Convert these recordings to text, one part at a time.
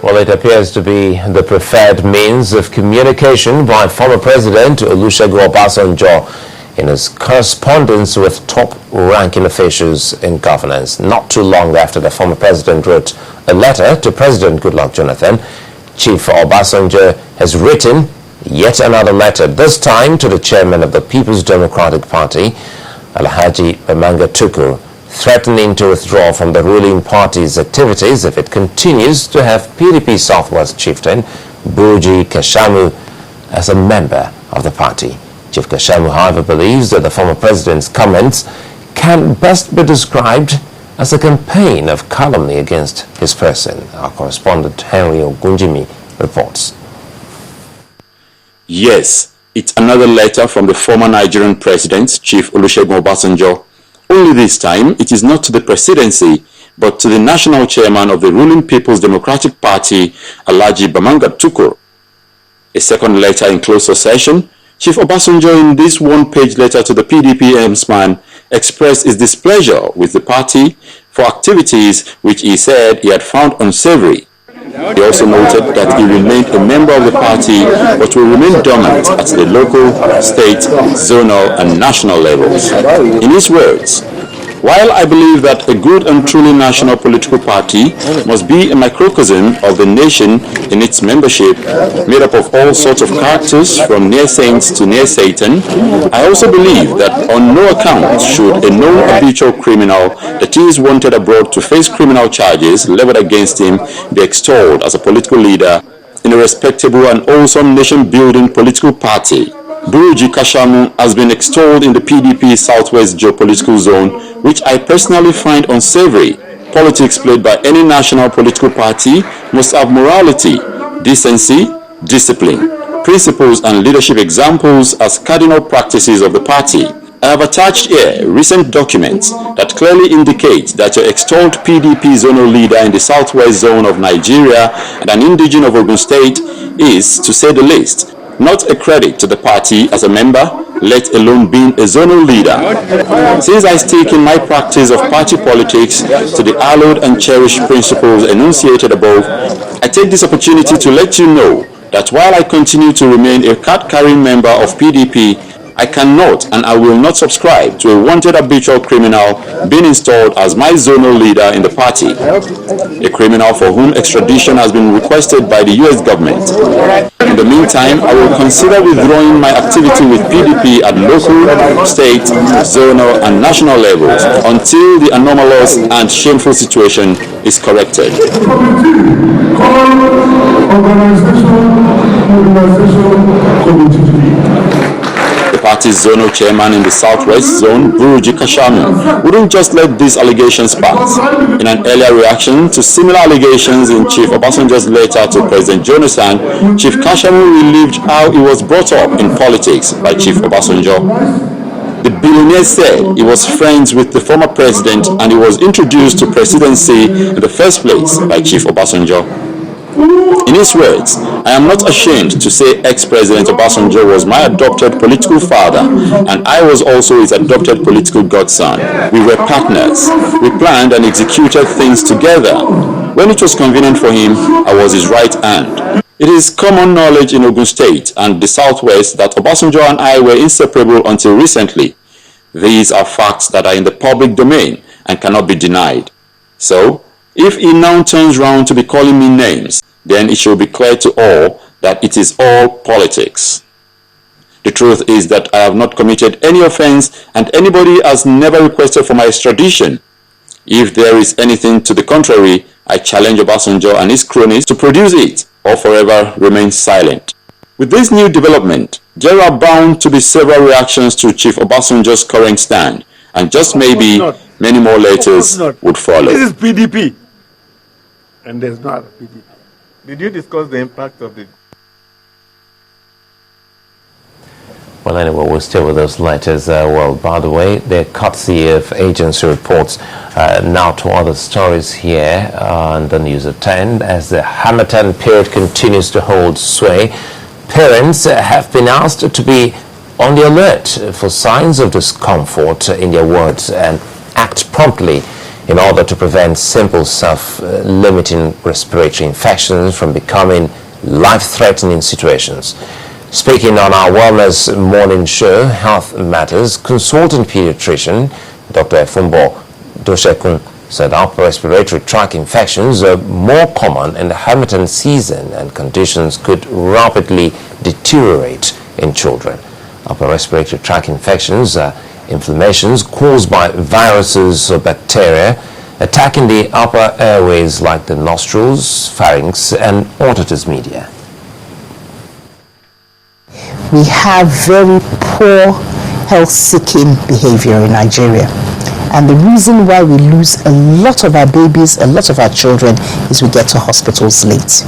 Well, it appears to be the preferred means of communication by former President Olusegun Obasanjo in his correspondence with top-ranking officials in governance. Not too long after the former president wrote a letter to President Goodluck Jonathan, Chief Obasanjo has written yet another letter, this time to the chairman of the People's Democratic Party, Alhaji Bamanga Tukur, threatening to withdraw from the ruling party's activities if it continues to have PDP Southwest chieftain Buruji Kashamu as a member of the party. Chief Kashamu, however, believes that the former president's comments can best be described as a campaign of calumny against his person. Our correspondent Henry Ogunjimi reports. Yes, it's another letter from the former Nigerian president, Chief Olusegun Obasanjo. Only this time, it is not to the presidency, but to the national chairman of the ruling People's Democratic Party, Alhaji Bamanga Tukur. A second letter in close succession, Chief Obasanjo, in this one-page letter to the PDP ainsman, expressed his displeasure with the party for activities which he said he had found unsavory. He also noted that he remained a member of the party but will remain dormant at the local, state, zonal and national levels. In his words, while I believe that a good and truly national political party must be a microcosm of the nation in its membership, made up of all sorts of characters from near saints to near Satan, I also believe that on no account should a known habitual criminal that is wanted abroad to face criminal charges leveled against him be extolled as a political leader in a respectable and wholesome nation-building political party. Buruji Kashamu has been extolled in the PDP Southwest geopolitical zone, which I personally find unsavory. Politics played by any national political party must have morality, decency, discipline, principles and leadership examples as cardinal practices of the party. I have attached here recent documents that clearly indicate that your extolled PDP zonal leader in the southwest zone of Nigeria and an indigene of Ogun State is, to say the least, not a credit to the party as a member, let alone being a zonal leader. Since I stick in my practice of party politics to the hallowed and cherished principles enunciated above, I take this opportunity to let you know that while I continue to remain a card-carrying member of PDP, I cannot and I will not subscribe to a wanted habitual criminal being installed as my zonal leader in the party, a criminal for whom extradition has been requested by the US government. In the meantime, I will consider withdrawing my activity with PDP at local, state, zonal and national levels until the anomalous and shameful situation is corrected. The party's zonal chairman in the southwest zone, Buruji Kashamu, wouldn't just let these allegations pass. In an earlier reaction to similar allegations in Chief Obasanjo's letter to President Jonathan, Chief Kashamu relived how he was brought up in politics by Chief Obasanjo. The billionaire said he was friends with the former president and he was introduced to presidency in the first place by Chief Obasanjo. In his words, I am not ashamed to say ex-President Obasanjo was my adopted political father and I was also his adopted political godson. We were partners. We planned and executed things together. When it was convenient for him, I was his right hand. It is common knowledge in Ogun State and the Southwest that Obasanjo and I were inseparable until recently. These are facts that are in the public domain and cannot be denied. So, if he now turns round to be calling me names, then it should be clear to all that it is all politics. The truth is that I have not committed any offense and anybody has never requested for my extradition. If there is anything to the contrary, I challenge Obasanjo and his cronies to produce it or forever remain silent. With this new development, there are bound to be several reactions to Chief Obasanjo's current stand, and just maybe many more letters would follow. This is PDP. And there's not a PDP. Did you discuss the impact of the... Well, anyway, we'll stay with those letters. Well, by the way, they're courtesy of agency reports. Now to other stories here on the News at 10. As the Harmattan period continues to hold sway, parents have been asked to be on the alert for signs of discomfort in their wards and act promptly in order to prevent simple self-limiting respiratory infections from becoming life-threatening situations. Speaking on our Wellness Morning Show, Health Matters, consultant pediatrician Dr. Efumbo Doshekun said upper respiratory tract infections are more common in the Harmattan season and conditions could rapidly deteriorate in children. Upper respiratory tract infections are inflammations caused by viruses or bacteria attacking the upper airways like the nostrils, pharynx, and otitis media. We have very poor health-seeking behavior in Nigeria. And the reason why we lose a lot of our babies, a lot of our children, is we get to hospitals late.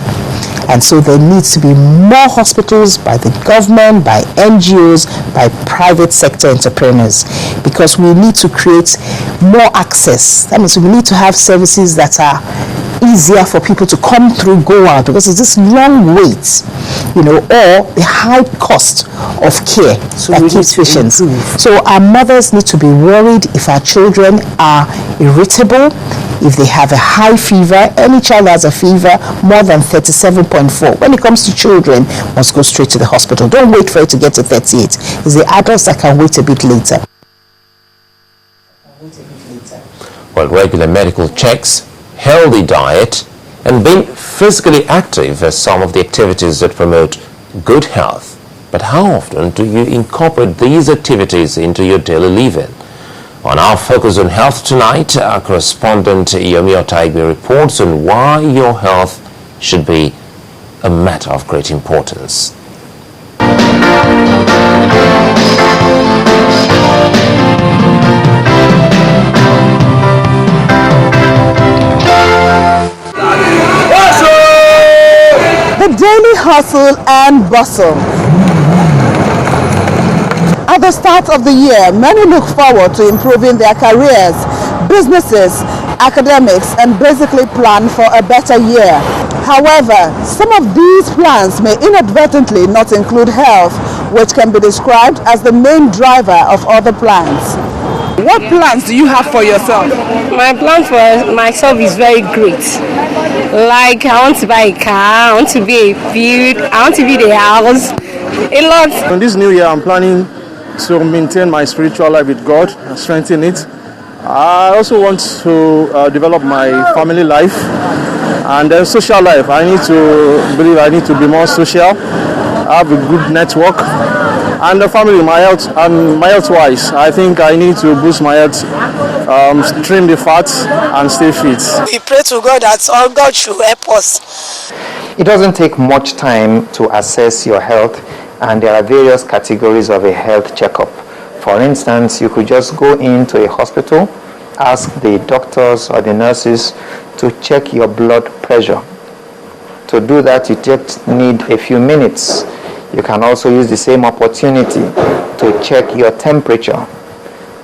And so there needs to be more hospitals by the government, by NGOs, by private sector entrepreneurs, because we need to create more access. That means we need to have services that are easier for people to come through, go out, because it's this long wait, or the high cost of care that keeps patients. So our mothers need to be worried if our children are irritable, if they have a high fever. Any child has a fever more than 37.4. When it comes to children, must go straight to the hospital. Don't wait for it to get to 38. It's the adults that can wait a bit later. Well, regular medical checks, healthy diet, and being physically active are some of the activities that promote good health. But how often do you incorporate these activities into your daily living? On our Focus on Health tonight, our correspondent Yomi Otaigbe reports on why your health should be a matter of great importance. The daily hustle and bustle. At the start of the year, many look forward to improving their careers, businesses, academics, and basically plan for a better year. However, some of these plans may inadvertently not include health, which can be described as the main driver of other plans. What plans do you have for yourself? My plan for myself is very great. Like, I want to buy a car, I want to be a field, I want to build a house, a lot. In this new year, I'm planning to maintain my spiritual life with God and strengthen it. I also want to develop my family life and then social life. I need to be more social, have a good network, and the family, my health wise, I think I need to boost my health, trim the fat, and stay fit. We pray to God that all God should help us. It doesn't take much time to assess your health, and there are various categories of a health checkup. For instance, you could just go into a hospital, ask the doctors or the nurses to check your blood pressure. To do that, you just need a few minutes. You can also use the same opportunity to check your temperature,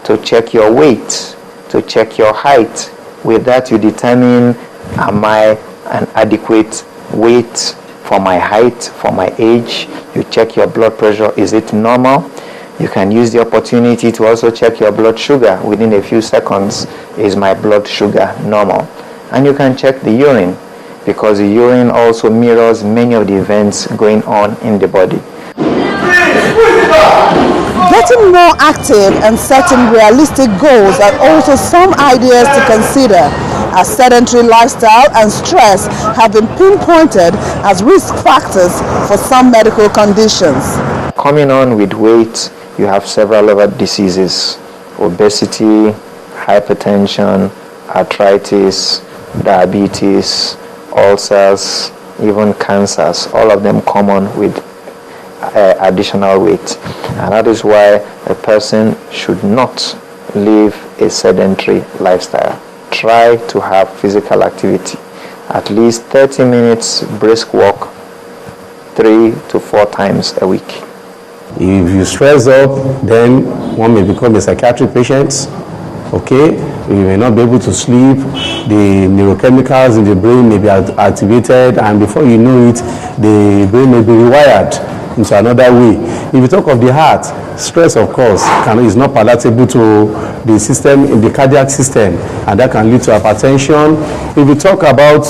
to check your weight, to check your height. With that, you determine, am I an adequate weight for my height, for my age? You check your blood pressure, is it normal? You can use the opportunity to also check your blood sugar. Within a few seconds, is my blood sugar normal? And you can check the urine, because the urine also mirrors many of the events going on in the body. Getting more active and setting realistic goals are also some ideas to consider, as sedentary lifestyle and stress have been pinpointed as risk factors for some medical conditions. Coming on with weight, you have several other diseases: obesity, hypertension, arthritis, diabetes, ulcers, even cancers, all of them common with additional weight. And that is why a person should not live a sedentary lifestyle. Try to have physical activity, at least 30 minutes brisk walk 3 to 4 times a week. If you stress up, then one may become a psychiatric patient. Okay, you may not be able to sleep, the neurochemicals in the brain may be activated, and before you know it, the brain may be rewired. into another way. If you talk of the heart, stress, of course, is not palatable to the system, in the cardiac system, and that can lead to hypertension. If you talk about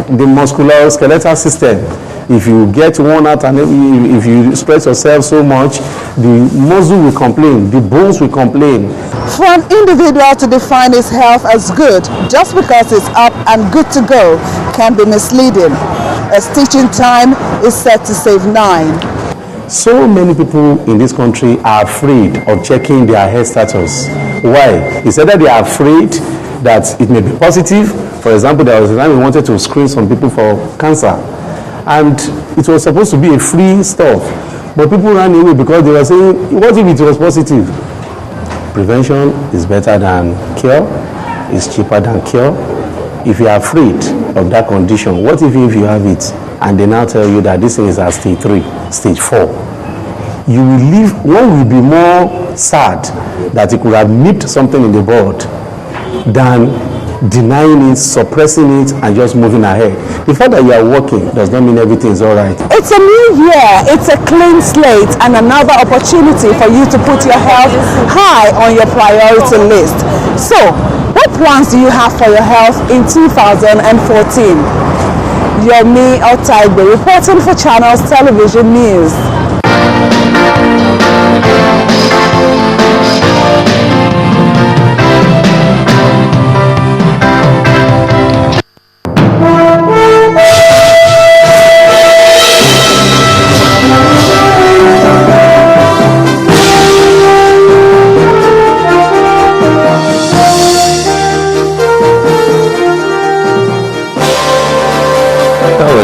the musculoskeletal system, if you get worn out and if you stress yourself so much, the muscle will complain, the bones will complain. For an individual to define his health as good just because it's up and good to go can be misleading. A stitching time is set to save 9. So many people in this country are afraid of checking their health status. Why? It's either they are afraid that it may be positive. For example, there was a time we wanted to screen some people for cancer, and it was supposed to be a free stuff, but people ran away because they were saying, what if it was positive? Prevention is better than cure, is cheaper than cure. If you are afraid of that condition, what if you have it and they now tell you that this thing is at stage 3, stage 4? You will live, one will be more sad that he could have nipped something in the bud than denying it, suppressing it, and just moving ahead. The fact that you are working does not mean everything is all right. It's a new year, it's a clean slate, and another opportunity for you to put your health high on your priority list. So, what plans do you have for your health in 2014? Yomi Otaigbe reporting for Channels Television News.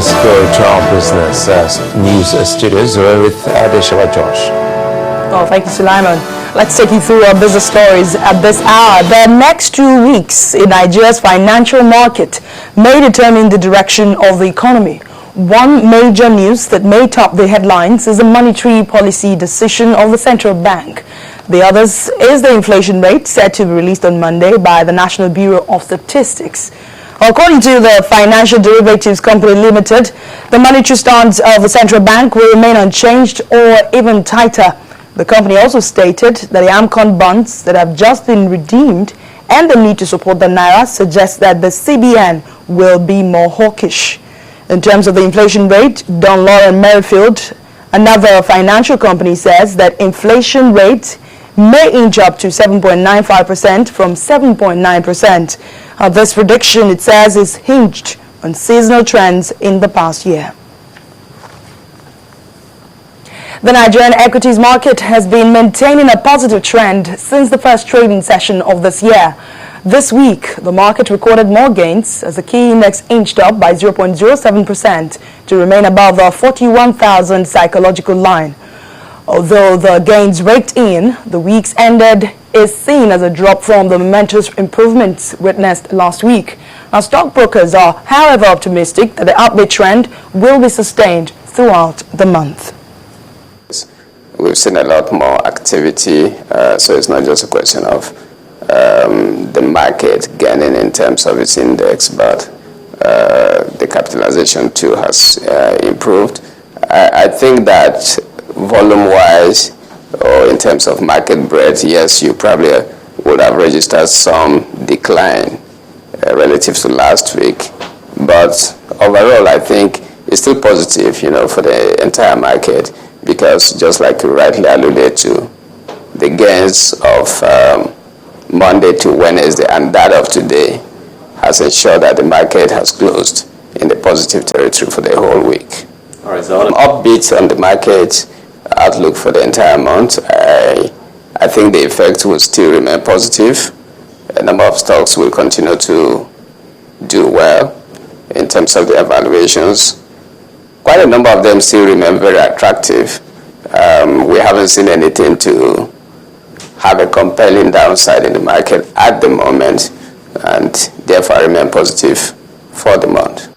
Let's go to our business news studios. We're with Adeshawa Josh. Oh, thank you, Sulaiman. Let's take you through our business stories at this hour. The next 2 weeks in Nigeria's financial market may determine the direction of the economy. One major news that may top the headlines is the monetary policy decision of the central bank. The others is the inflation rate set to be released on Monday by the National Bureau of Statistics. According to the Financial Derivatives Company Limited, the monetary stance of the central bank will remain unchanged or even tighter. The company also stated that the AMCON bonds that have just been redeemed and the need to support the Naira suggests that the CBN will be more hawkish. In terms of the inflation rate, Don Lauren Merrifield, another financial company, says that inflation rate may inch up to 7.95% from 7.9%. This prediction, it says, is hinged on seasonal trends in the past year. The Nigerian equities market has been maintaining a positive trend since the first trading session of this year. This week, the market recorded more gains as the key index inched up by 0.07% to remain above the 41,000 psychological line. Although the gains raked in, the week's ended is seen as a drop from the momentous improvements witnessed last week. Now, stockbrokers are, however, optimistic that the upward trend will be sustained throughout the month. We've seen a lot more activity, so it's not just a question of the market gaining in terms of its index, but the capitalization too has improved. I think that volume-wise, or in terms of market breadth, yes, you probably would have registered some decline relative to last week. But overall, I think it's still positive, for the entire market, because just like you rightly alluded to, the gains of Monday to Wednesday and that of today has ensured that the market has closed in the positive territory for the whole week. All right, so I'm upbeat on the market outlook for the entire month. I think the effect will still remain positive. A number of stocks will continue to do well in terms of the evaluations. Quite a number of them still remain very attractive. We haven't seen anything to have a compelling downside in the market at the moment, and therefore I remain positive for the month.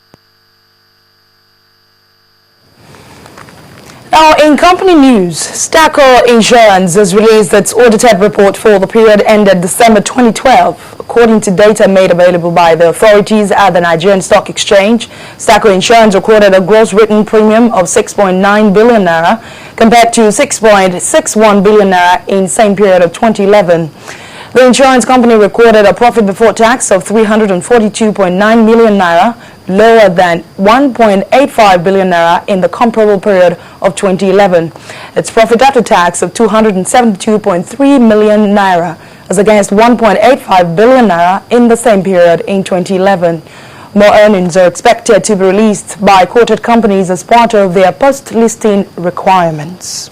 Now, in company news, Staco Insurance has released its audited report for the period ended December 2012. According to data made available by the authorities at the Nigerian Stock Exchange, Staco Insurance recorded a gross written premium of 6.9 billion naira compared to 6.61 billion naira in same period of 2011. The insurance company recorded a profit before tax of 342.9 million naira, lower than 1.85 billion naira in the comparable period of 2011. Its profit after tax of 272.3 million naira as against 1.85 billion naira in the same period in 2011. More earnings are expected to be released by quoted companies as part of their post-listing requirements.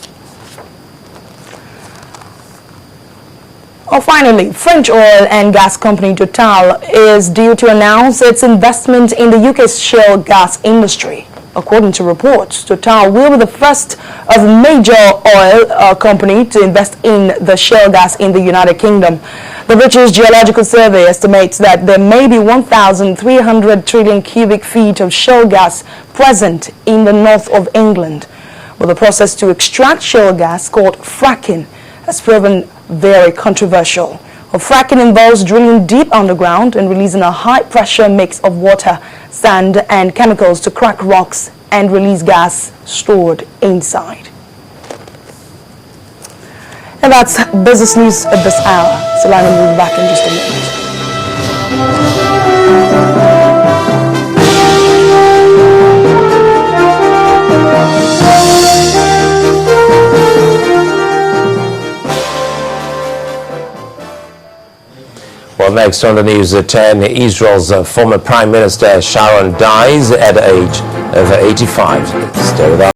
Finally, French oil and gas company Total is due to announce its investment in the UK's shale gas industry. According to reports, Total will be the first of a major oil company to invest in the shale gas in the United Kingdom. The British Geological Survey estimates that there may be 1,300 trillion cubic feet of shale gas present in the north of England. But the process to extract shale gas, called fracking, has proven very controversial. Fracking involves drilling deep underground and releasing a high-pressure mix of water, sand, and chemicals to crack rocks and release gas stored inside. And that's business news at this hour. Sulaiman will be back in just a minute. Well, next on the news at 10, Israel's former Prime Minister Sharon dies at the age of 85. Stay with us.